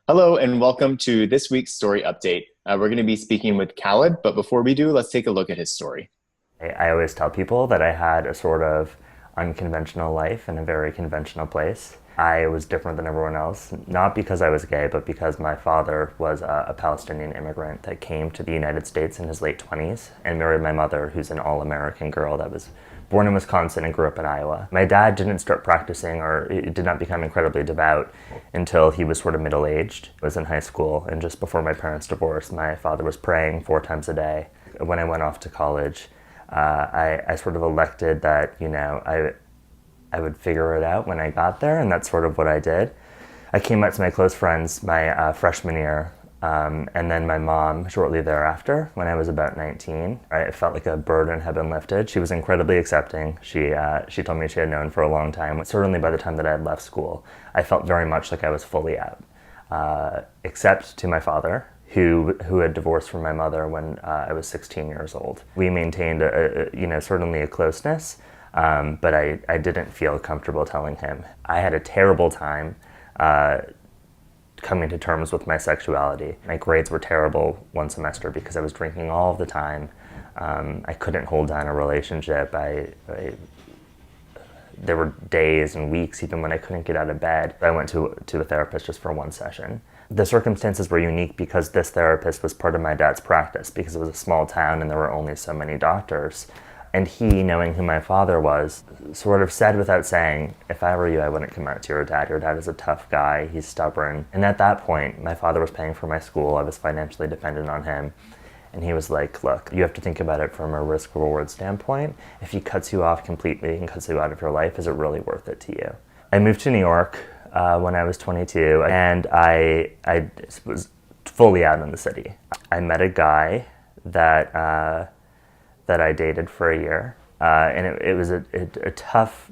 Hello and welcome to this week's story update. We're going to be speaking with Khalid, but before we do, let's take a look at his story. I always tell people that I had a sort of unconventional life in a very conventional place. I was different than everyone else, not because I was gay, but because my father was a Palestinian immigrant that came to the United States in his late 20s and married my mother, who's an all-American girl that was born in Wisconsin and grew up in Iowa. My dad didn't start practicing or did not become incredibly devout until he was sort of middle-aged. I was in high school, and just before my parents divorced, my father was praying 4 times a day. When I went off to college, I sort of elected that, I would figure it out when I got there, and that's sort of what I did. I came out to my close friends my freshman year, and then my mom shortly thereafter when I was about 19. I felt like a burden had been lifted. She was incredibly accepting. She told me she had known for a long time. Certainly by the time that I had left school, I felt very much like I was fully out, except to my father, who had divorced from my mother when I was 16 years old. We maintained certainly a closeness, but I didn't feel comfortable telling him. I had a terrible time coming to terms with my sexuality. My grades were terrible one semester because I was drinking all of the time. I couldn't hold down a relationship. There were days and weeks even when I couldn't get out of bed. I went to a therapist just for one session. The circumstances were unique because this therapist was part of my dad's practice, because it was a small town and there were only so many doctors. And he, knowing who my father was, sort of said without saying, if I were you, I wouldn't come out to your dad. Your dad is a tough guy. He's stubborn. And at that point, my father was paying for my school. I was financially dependent on him. And he was like, look, you have to think about it from a risk-reward standpoint. If he cuts you off completely and cuts you out of your life, is it really worth it to you? I moved to New York when I was 22, and I was fully out in the city. I met a guy that I dated for a year, and it was a tough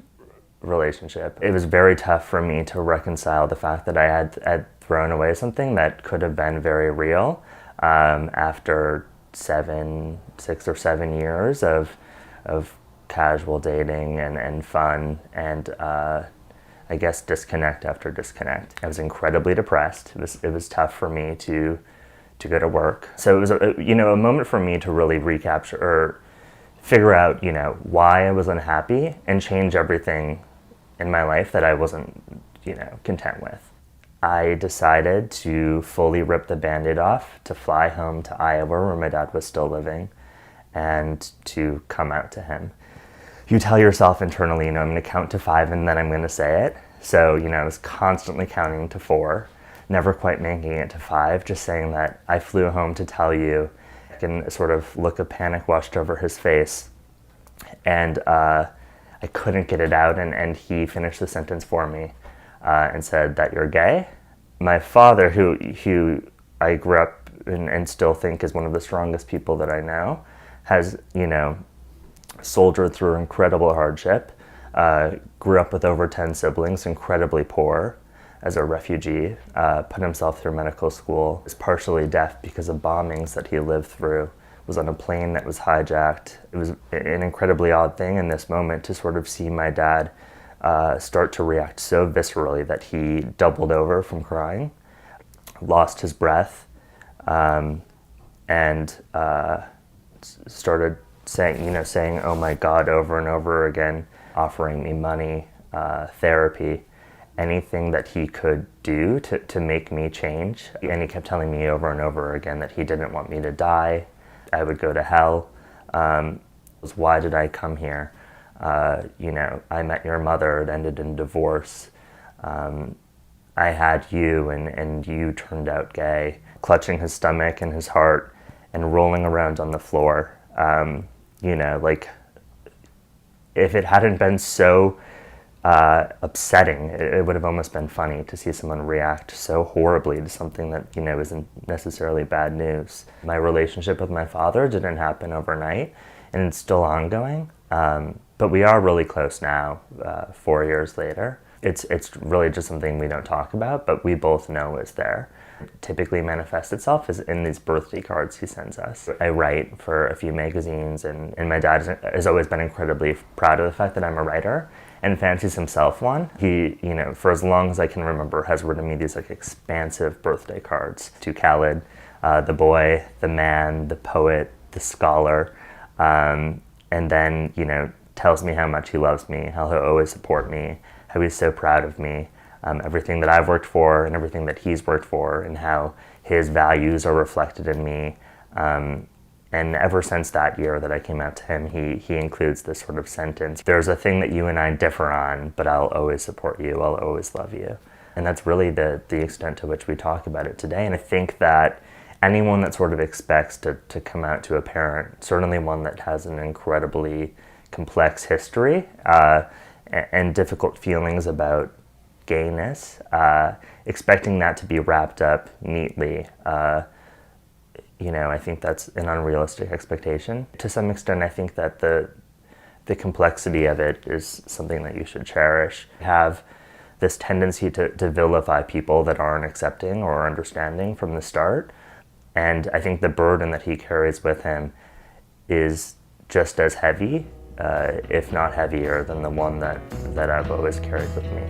relationship. It was very tough for me to reconcile the fact that I had thrown away something that could have been very real after 6 or 7 years of casual dating and fun and I guess disconnect after disconnect. I was incredibly depressed. It was tough for me to go to work. So it was a moment for me to really recapture or figure out why I was unhappy and change everything in my life that I wasn't content with. I decided to fully rip the Band-Aid off, to fly home to Iowa where my dad was still living, and to come out to him. You tell yourself internally, I'm going to count to 5 and then I'm going to say it. So, I was constantly counting to 4, never quite making it to 5, just saying that I flew home to tell you, and a sort of look of panic washed over his face. And I couldn't get it out, and he finished the sentence for me and said that you're gay. My father, who I grew up and still think is one of the strongest people that I know, has, soldiered through incredible hardship, grew up with over 10 siblings, incredibly poor as a refugee, put himself through medical school, is partially deaf because of bombings that he lived through, was on a plane that was hijacked. It was an incredibly odd thing in this moment to sort of see my dad start to react so viscerally that he doubled over from crying, lost his breath, and started saying, oh my God, over and over again, offering me money, therapy, anything that he could do to make me change. And he kept telling me over and over again that he didn't want me to die. I would go to hell. Why did I come here? I met your mother, it ended in divorce. I had you and you turned out gay. Clutching his stomach and his heart and rolling around on the floor. If it hadn't been so upsetting, it would have almost been funny to see someone react so horribly to something that, isn't necessarily bad news. My relationship with my father didn't happen overnight, and it's still ongoing. But we are really close now, 4 years later. It's really just something we don't talk about, but we both know is there. It typically manifests itself as in these birthday cards he sends us. I write for a few magazines, and my dad has always been incredibly proud of the fact that I'm a writer. and fancies himself one. He, for as long as I can remember, has written me these like expansive birthday cards to Khalid, the boy, the man, the poet, the scholar, and then, tells me how much he loves me, how he'll always support me, how he's so proud of me, everything that I've worked for and everything that he's worked for, and how his values are reflected in me. And ever since that year that I came out to him, he includes this sort of sentence: there's a thing that you and I differ on, but I'll always support you, I'll always love you. And that's really the extent to which we talk about it today. And I think that anyone that sort of expects to come out to a parent, certainly one that has an incredibly complex history and difficult feelings about gayness, expecting that to be wrapped up neatly, I think that's an unrealistic expectation. To some extent, I think that the complexity of it is something that you should cherish. Have this tendency to vilify people that aren't accepting or understanding from the start. And I think the burden that he carries with him is just as heavy, if not heavier, than the one that I've always carried with me.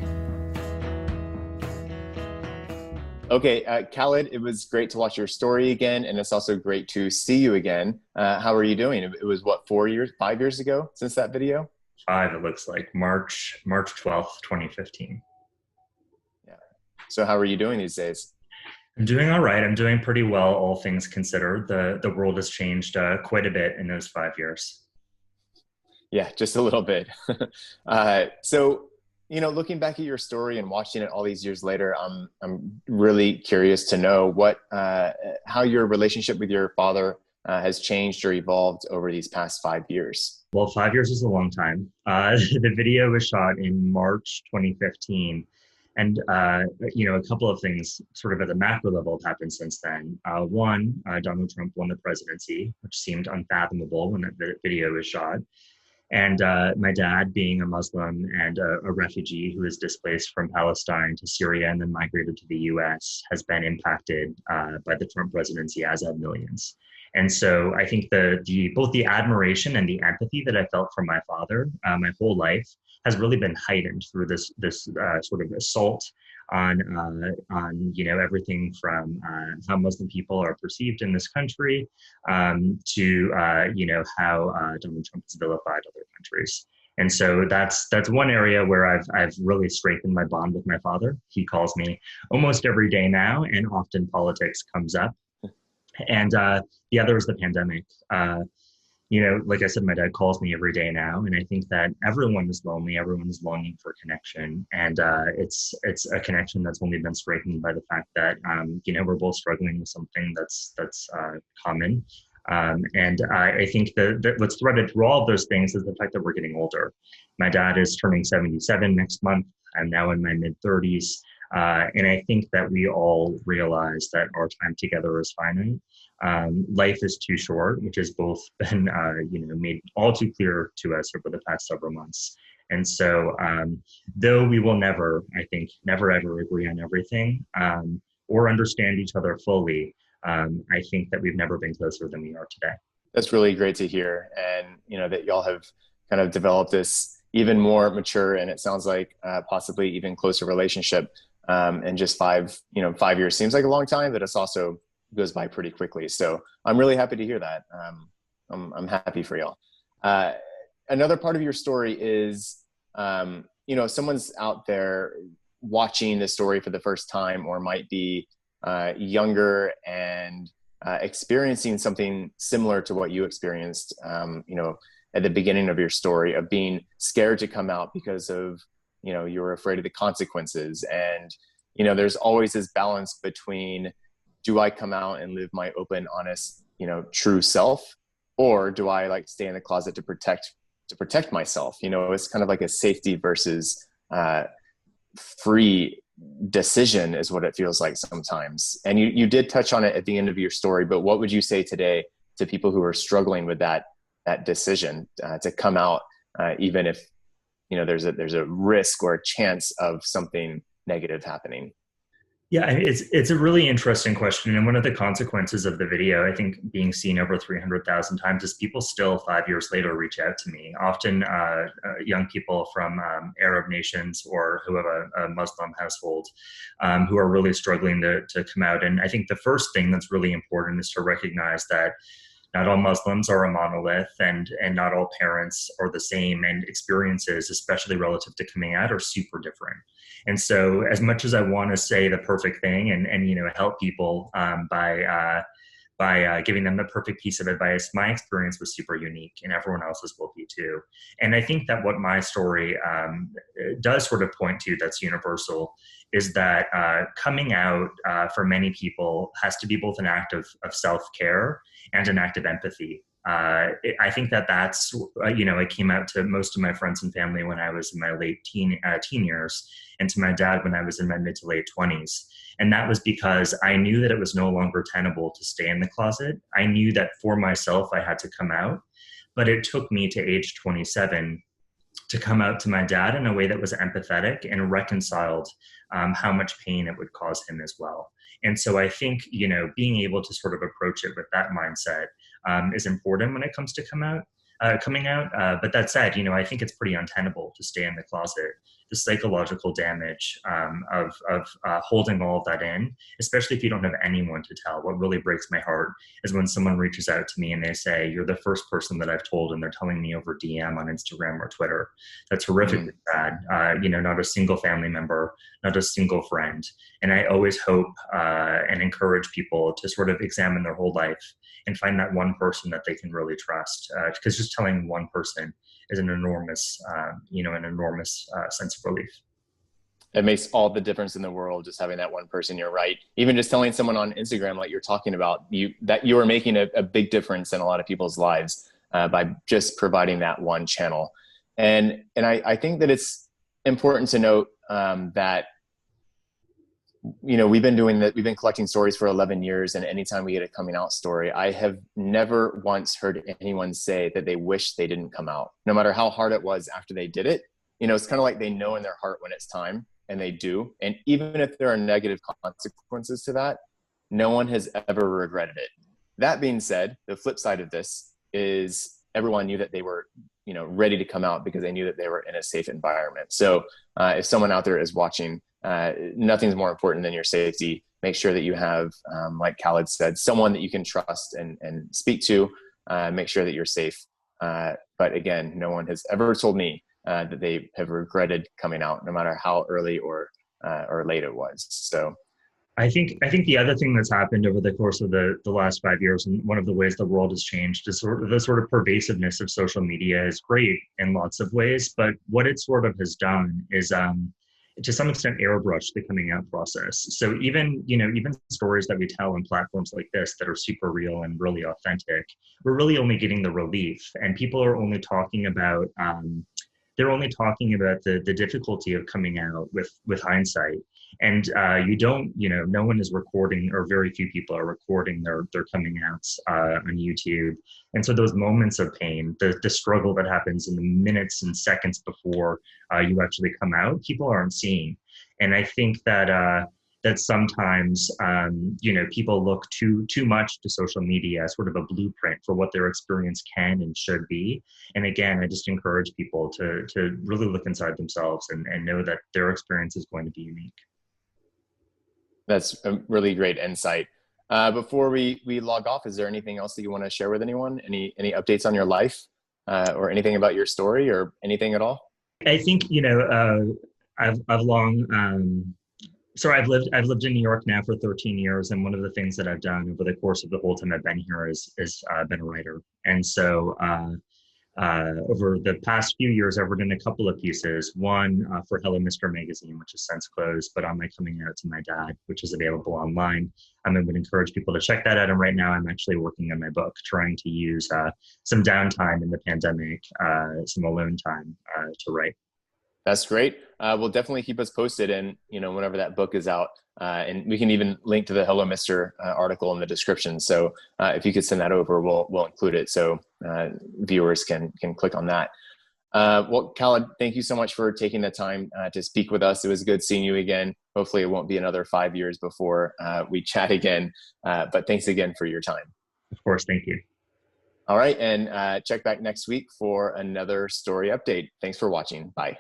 Okay, Khalid, it was great to watch your story again, and it's also great to see you again. How are you doing? It was what, 4 years, 5 years ago since that video? 5, it looks like. March 12th, 2015. Yeah. So how are you doing these days? I'm doing all right. I'm doing pretty well, all things considered. The world has changed quite a bit in those 5 years. Yeah, just a little bit. So, looking back at your story and watching it all these years later, I'm really curious to know how your relationship with your father has changed or evolved over these past 5 years. Well, 5 years is a long time. The video was shot in March 2015. And, a couple of things sort of at the macro level have happened since then. One, Donald Trump won the presidency, which seemed unfathomable when the video was shot. And my dad, being a Muslim and a refugee who was displaced from Palestine to Syria and then migrated to the US, has been impacted by the Trump presidency, as have millions. And so I think both the admiration and the empathy that I felt from my father my whole life has really been heightened through this sort of assault on everything from how Muslim people are perceived in this country to how Donald Trump has vilified other countries. And so that's one area where I've really strengthened my bond with my father. He calls me almost every day now, and often politics comes up. And the other is the pandemic. Like I said, my dad calls me every day now, and I think that everyone is lonely. Everyone is longing for connection, and it's a connection that's only been strengthened by the fact that we're both struggling with something that's common. And I think that what's threaded through all of those things is the fact that we're getting older. My dad is turning 77 next month. I'm now in my mid-30s. And I think that we all realize that our time together is finite. Life is too short, which has both been, made all too clear to us over the past several months. And so, though we will never ever agree on everything or understand each other fully, I think that we've never been closer than we are today. That's really great to hear. And, that y'all have kind of developed this even more mature, and it sounds like possibly even closer relationship. And just 5 years seems like a long time, but it's also goes by pretty quickly. So I'm really happy to hear that. I'm happy for y'all. Another part of your story is, someone's out there watching the story for the first time, or might be younger and experiencing something similar to what you experienced, at the beginning of your story, of being scared to come out because of, you were afraid of the consequences. And, there's always this balance between, do I come out and live my open, honest, true self, or do I stay in the closet to protect myself? It's kind of like a safety versus free decision is what it feels like sometimes. And you did touch on it at the end of your story, but what would you say today to people who are struggling with that decision to come out, even if there's a risk or a chance of something negative happening? Yeah, it's a really interesting question, and one of the consequences of the video, I think, being seen over 300,000 times, is people still 5 years later reach out to me. Often, young people from Arab nations or who have a Muslim household, who are really struggling to come out. And I think the first thing that's really important is to recognize that not all Muslims are a monolith, and not all parents are the same, and experiences, especially relative to coming out, are super different. And so, as much as I want to say the perfect thing and help people by giving them the perfect piece of advice, my experience was super unique, and everyone else's will be too. And I think that what my story does sort of point to, that's universal, is that coming out for many people has to be both an act of self-care and an act of empathy. I think that that's, I came out to most of my friends and family when I was in my late teen years, and to my dad when I was in my mid to late 20s. And that was because I knew that it was no longer tenable to stay in the closet. I knew that for myself, I had to come out. But it took me to age 27 to come out to my dad in a way that was empathetic and reconciled how much pain it would cause him as well. And so I think, being able to sort of approach it with that mindset is important when it comes to coming out. But that said, I think it's pretty untenable to stay in the closet. The psychological damage of holding all of that in, especially if you don't have anyone to tell. What really breaks my heart is when someone reaches out to me and they say, "You're the first person that I've told," and they're telling me over DM on Instagram or Twitter. That's horrifically sad. Not a single family member, not a single friend. And I always hope and encourage people to sort of examine their whole life and find that one person that they can really trust. Because just telling one person is an enormous sense of relief. It makes all the difference in the world, just having that one person. You're right. Even just telling someone on Instagram, like you're talking about, that you are making a big difference in a lot of people's lives by just providing that one channel. And I think that it's important to note that we've been doing that. We've been collecting stories for 11 years. And anytime we get a coming out story, I have never once heard anyone say that they wish they didn't come out, no matter how hard it was after they did it. It's kind of like they know in their heart when it's time, and they do. And even if there are negative consequences to that, no one has ever regretted it. That being said, the flip side of this is everyone knew that they were, ready to come out because they knew that they were in a safe environment. So if someone out there is watching, nothing's more important than your safety. Make sure that you have, like Khalid said, someone that you can trust and speak to. Make sure that you're safe. But again, no one has ever told me that they have regretted coming out, no matter how early or late it was. So I think the other thing that's happened over the course of the last 5 years, and one of the ways the world has changed, is the sort of pervasiveness of social media is great in lots of ways. But what it sort of has done is to some extent airbrush the coming out process. So even stories that we tell on platforms like this that are super real and really authentic, we're really only getting the relief, and people are only talking about the difficulty of coming out with hindsight. And no one is recording, or very few people are recording their coming outs on YouTube. And so those moments of pain, the struggle that happens in the minutes and seconds before you actually come out, people aren't seeing. And I think that that sometimes people look too much to social media as sort of a blueprint for what their experience can and should be. And again, I just encourage people to really look inside themselves and know that their experience is going to be unique. that's a really great insight. Before we log off, is there anything else that you want to share with anyone? Any updates on your life or anything about your story or anything at all? I think I've lived in New York now for 13 years, and one of the things that I've done over the course of the whole time I've been here is been a writer. And so over the past few years, I've written a couple of pieces. One for Hello Mr. Magazine, which is since closed, but on my coming out to my dad, which is available online. I would encourage people to check that out. And right now, I'm actually working on my book, trying to use some downtime in the pandemic, some alone time to write. That's great. We'll definitely keep us posted, and whenever that book is out, and we can even link to the Hello Mr. Article in the description. So if you could send that over, we'll include it so viewers can click on that. Well, Khalid, thank you so much for taking the time to speak with us. It was good seeing you again. Hopefully, it won't be another 5 years before we chat again. But thanks again for your time. Of course, thank you. All right, and check back next week for another story update. Thanks for watching. Bye.